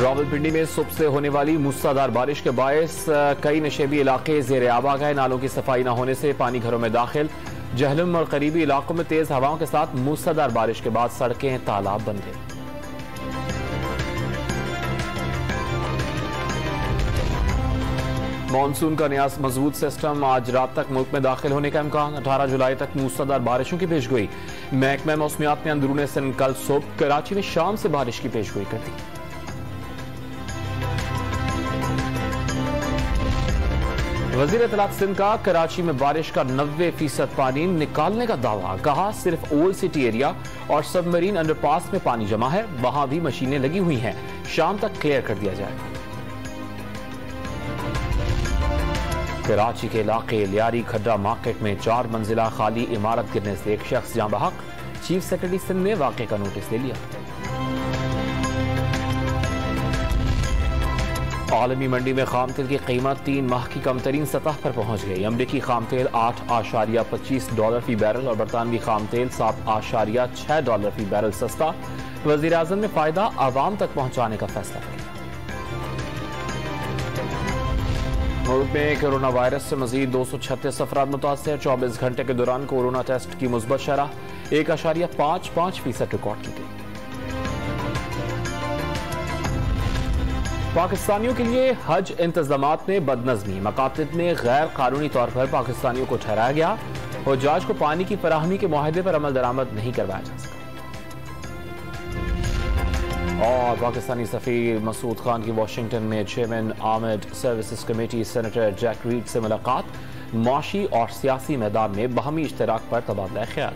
रावलपिंडी में सुबह से होने वाली मूसलाधार बारिश के बायस कई नशेबी इलाके जेर आब आ गए। नालों की सफाई न होने से पानी घरों में दाखिल। जहलम और करीबी इलाकों में तेज हवाओं के साथ मूसलाधार बारिश के बाद सड़कें तालाब बन गई। मानसून का नया मजबूत सिस्टम आज रात तक मुल्क में दाखिल होने का इम्कान। 18 जुलाई तक मूसलाधार बारिशों की पेशगोई। महकमा मौसमियात ने अंदरूनी सिंध कल सुबह कराची में शाम से बारिश की पेशगोई कर दी। वजीर इत्तलात सिंध का कराची में बारिश का 90% पानी निकालने का दावा। कहा सिर्फ ओल्ड सिटी एरिया और सबमरीन अंडरपास में पानी जमा है, वहां भी मशीनें लगी हुई हैं, शाम तक क्लियर कर दिया जाएगा। कराची के इलाके लियारी खड्डा मार्केट में 4 मंजिला खाली इमारत गिरने से एक शख्स जाँ बहक। चीफ सेक्रेटरी सिंध ने वाक़े का नोटिस ले लिया। आलमी मंडी में खाम तेल की कीमत 3 माह की कमतरीन सतह पर पहुंच गई। अमरीकी खाम तेल $8.25 फी बैरल और बरतानवी खाम तेल $7.6 फी बैरल सस्ता। वजीर आज़म ने फायदा आवाम तक पहुंचाने का फैसला किया। मुल्क में कोरोना वायरस से मजीद 236 अफराद मुतासर। 24 घंटे के दौरान कोरोना टेस्ट की मुस्बत शरह 1.55% रिकॉर्ड की गई। पाकिस्तानियों के लिए हज इंतजामात में बदनज़मी। मकातिब में गैर कानूनी तौर पर पाकिस्तानियों को ठहराया गया। हुज्जाज को पानी की फराहमी के मुआहदे पर अमल दरामद नहीं करवाया जा सका। और पाकिस्तानी सफीर मसूद खान की वाशिंगटन में chairman armed services committee senator Jack Reed से मुलाकात। माशी और सियासी मैदान में बाहमी इश्तराक पर तबादला ख्याल।